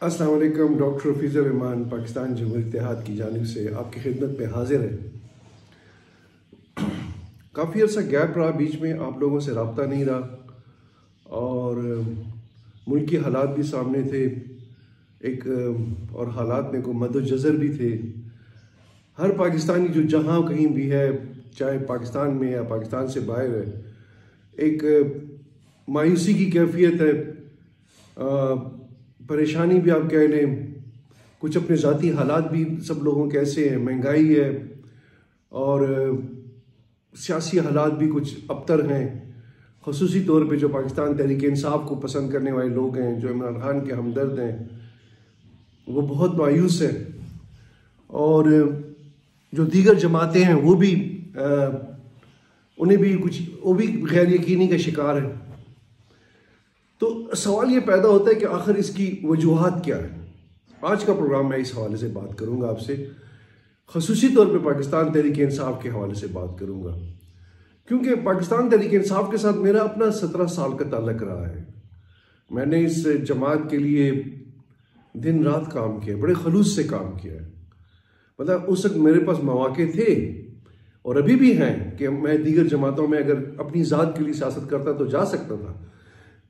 अस्सलाम वालेकुम। डॉक्टर हफीज़ुर रहमान पाकिस्तान जमहूरियत इत्तेहाद की जानिब से आपकी खिदमत में हाजिर है। काफ़ी अर्सा गैप रहा, बीच में आप लोगों से रब्ता नहीं रहा और मुल्क के हालात भी सामने थे एक और हालात में को मद्देनज़र भी थे। हर पाकिस्तानी जो जहाँ कहीं भी है, चाहे पाकिस्तान में या पाकिस्तान से बाहर है, एक मायूसी की कैफियत है, परेशानी भी आप कह लें, कुछ अपने ज़ाती हालात भी सब लोगों के ऐसे हैं, महंगाई है और सियासी हालात भी कुछ अबतर हैं। ख़ुसूसी तौर पे जो पाकिस्तान तहरीक इंसाफ को पसंद करने वाले लोग हैं, जो इमरान खान के हमदर्द हैं, वो बहुत मायूस हैं और जो दीगर जमातें हैं वो भी उन्हें भी वो भी गैर यकीनी का शिकार है। तो सवाल ये पैदा होता है कि आखिर इसकी वजूहात क्या है। आज का प्रोग्राम मैं इस हवाले से बात करूंगा आपसे, ख़ुसूसी तौर पे पाकिस्तान तहरीक इंसाफ के हवाले से बात करूंगा, क्योंकि पाकिस्तान तहरीक इंसाफ के साथ मेरा अपना 17 साल का ताल्लुक़ रहा है। मैंने इस जमात के लिए दिन रात काम किया, बड़े खलूस से काम किया। मतलब उस वक्त मेरे पास मौके थे और अभी भी हैं कि मैं दीगर जमातों में अगर अपनी ज़ात के लिए सियासत करता तो जा सकता था,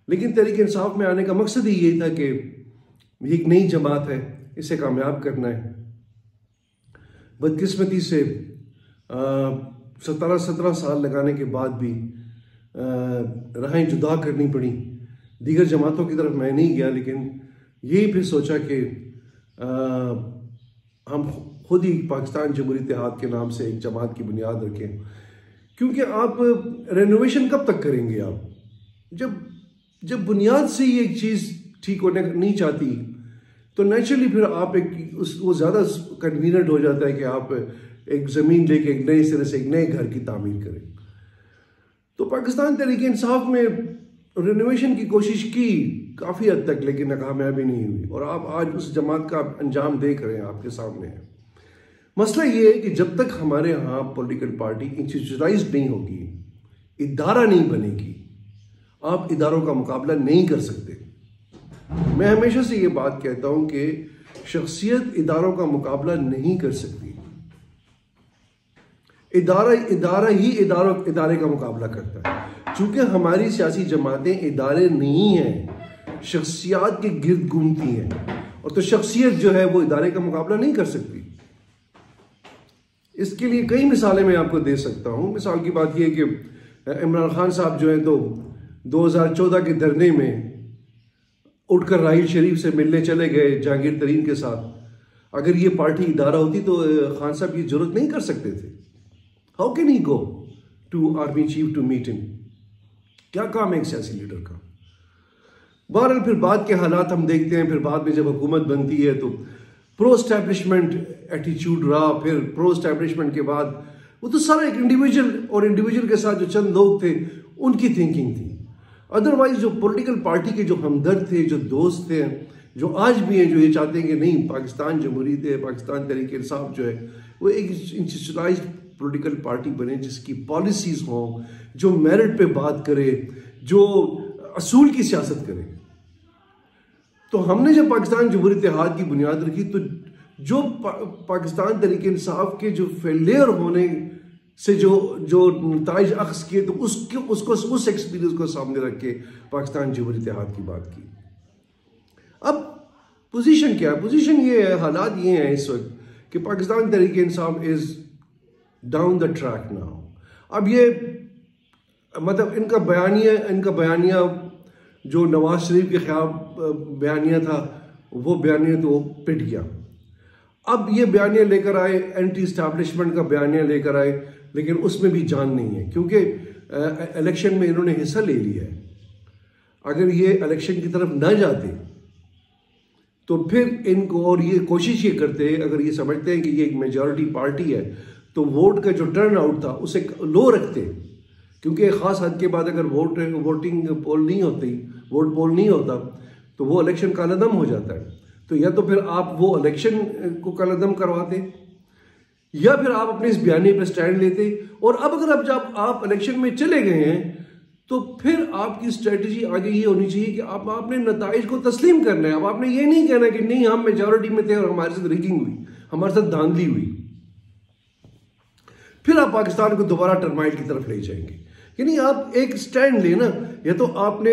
लेकिन तहरीक इंसाफ में आने का मकसद ही यही था कि ये एक नई जमात है, इसे कामयाब करना है। बदकिस्मती से 17 साल लगाने के बाद भी राहें जुदा करनी पड़ी। दीगर जमातों की तरफ मैं नहीं गया, लेकिन यही फिर सोचा कि हम खुद ही पाकिस्तान जमहूरियत इत्तेहाद के नाम से एक जमात की बुनियाद रखें। क्योंकि आप रेनोवेशन कब तक करेंगे? आप जब बुनियाद से ही एक चीज़ ठीक होने नहीं चाहती तो नेचुरली फिर आप वो ज़्यादा कन्वीनियंट हो जाता है कि आप एक ज़मीन लेके एक नए सिरे से एक नए घर की तामीर करें। तो पाकिस्तान तहरीक इंसाफ में रेनोवेशन की कोशिश की काफ़ी हद तक, लेकिन नाकामयाबी नहीं हुई और आप आज उस जमात का अंजाम देख रहे हैं, आपके सामने है। मसला ये है कि जब तक हमारे यहाँ पॉलिटिकल पार्टी इंस्टीट्यूशनलाइज्ड नहीं होगी, इदारा नहीं बनेगी, आप इदारों का मुकाबला नहीं कर सकते। मैं हमेशा से ये बात कहता हूं कि शख्सियत इदारों का मुकाबला नहीं कर सकती। इदारा ही इदारे का मुकाबला करता है। चूंकि हमारी सियासी जमातें इदारे नहीं हैं, शख्सियात के गिर्द घूमती हैं, और तो शख्सियत जो है वो इदारे का मुकाबला नहीं कर सकती। इसके लिए कई मिसालें मैं आपको दे सकता हूं। मिसाल की बात यह है कि इमरान खान साहब जो है तो 2014 के धरने में उठकर राहील शरीफ से मिलने चले गए जहांगीर तरीन के साथ। अगर ये पार्टी इदारा होती तो खान साहब ये जरूरत नहीं कर सकते थे। How can he go to army chief to meet him? क्या काम है एक सियासी लीडर का? बहरहाल फिर बाद के हालात हम देखते हैं। फिर बाद में जब हुकूमत बनती है तो प्रो एस्टैब्लिशमेंट एटीट्यूड रहा। फिर प्रो एस्टैब्लिशमेंट के बाद वो तो सारा एक इंडिविजुअल के साथ जो चंद लोग थे उनकी थिंकिंग थी। अदरवाइज जो पॉलिटिकल पार्टी के जो हमदर्द थे, जो दोस्त थे, जो आज भी हैं, जो ये चाहते हैं कि नहीं पाकिस्तान जमहूरियत है, पाकिस्तान तहरीक इंसाफ जो है वो एक इंस्टीट्यूशनलाइज्ड पॉलिटिकल पार्टी बने, जिसकी पॉलिसीज हों, जो मेरिट पे बात करे, जो असूल की सियासत करे। तो हमने जब पाकिस्तान जमहूरियत इत्तेहाद की बुनियाद रखी तो जो पाकिस्तान तहरीक इंसाफ के जो फेलियर होने से जो नताइज अख्ज़ किए, तो उस एक्सपीरियंस को सामने रख के पाकिस्तान जमहूरियत इत्तेहाद की बात की। अब पोजीशन क्या है? पोजीशन ये है, हालात ये हैं इस वक्त कि Pakistan Tehreek Insaf is down the track now. अब ये मतलब इनका बयानिया जो नवाज शरीफ के खिलाफ बयानिया था, वो बयानिया तो पिट गया। अब ये बयानिया लेकर आए, एंटी इस्टेब्लिशमेंट का बयानिया लेकर आए, लेकिन उसमें भी जान नहीं है, क्योंकि इलेक्शन में इन्होंने हिस्सा ले लिया है। अगर ये इलेक्शन की तरफ ना जाते तो फिर इनको, और ये कोशिश ये करते, अगर ये समझते हैं कि ये एक मेजॉरिटी पार्टी है, तो वोट का जो टर्न आउट था उसे लो रखते, क्योंकि एक ख़ास हद के बाद अगर वोट पोल नहीं होता तो वो इलेक्शन कालादम हो जाता है। तो या तो फिर आप वो इलेक्शन को कालादम करवाते, या फिर आप अपने इस बयानी पर स्टैंड लेते। और अब अगर जब आप इलेक्शन में चले गए हैं तो फिर आपकी स्ट्रेटजी आगे ये होनी चाहिए कि आपने नताइज को तस्लीम करना है। अब आपने ये नहीं कहना कि नहीं हम मेजॉरिटी में थे और हमारे साथ रिगिंग हुई, हमारे साथ धांधली हुई। फिर आप पाकिस्तान को दोबारा टर्माइट की तरफ ले जाएंगे। यानी आप एक स्टैंड लेना, या तो आपने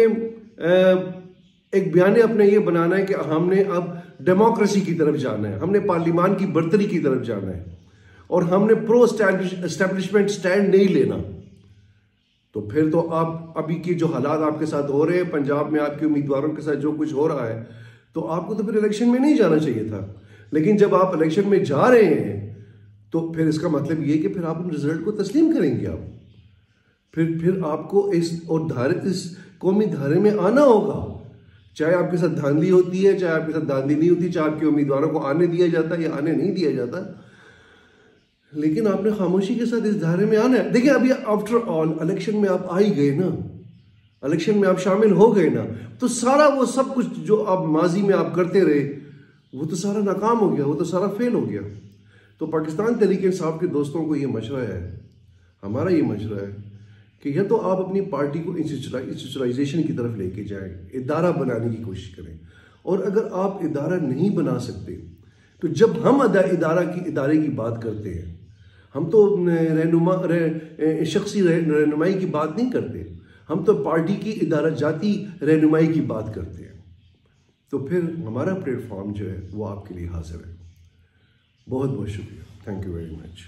एक बयान अपने ये बनाना है कि हमने अब डेमोक्रेसी की तरफ जाना है, हमने पार्लियामान की बर्तरी की तरफ जाना है, और हमने प्रो एस्टैब्लिशमेंट स्टैंड नहीं लेना। तो फिर तो आप अभी के जो हालात आपके साथ हो रहे हैं, पंजाब में आपके उम्मीदवारों के साथ जो कुछ हो रहा है, तो आपको तो फिर इलेक्शन में नहीं जाना चाहिए था। लेकिन जब आप इलेक्शन में जा रहे हैं तो फिर इसका मतलब ये कि फिर आप उन रिजल्ट को तस्लीम करेंगे। आप फिर आपको इस कौमी धारे में आना होगा, चाहे आपके साथ धांधली होती है, चाहे आपके साथ धांधली नहीं होती, चाहे आपके उम्मीदवारों को आने दिया जाता है या आने नहीं दिया जाता, लेकिन आपने खामोशी के साथ इस धारे में आना है। देखिए अभी आफ्टर ऑल इलेक्शन में आप आ ही गए ना, इलेक्शन में आप शामिल हो गए ना, तो सारा वो सब कुछ जो आप माजी में आप करते रहे वो तो सारा नाकाम हो गया, वो तो सारा फेल हो गया। तो पाकिस्तान तहरीक-ए-इंसाफ के दोस्तों को ये मशवरा है, हमारा ये मशवरा है कि या तो आप अपनी पार्टी को इंस्टीट्यूशनलाइजेशन की तरफ लेके जाएं, इदारा बनाने की कोशिश करें, और अगर आप इदारा नहीं बना सकते तो जब हम इदारे की बात करते हैं, हम तो शख्सी रहनुमाई की बात नहीं करते, हम तो पार्टी की इदारा जाती रहनुमाई की बात करते हैं। तो फिर हमारा प्लेटफॉर्म जो है वो आपके लिए हाजिर है। बहुत बहुत शुक्रिया, थैंक यू वेरी मच।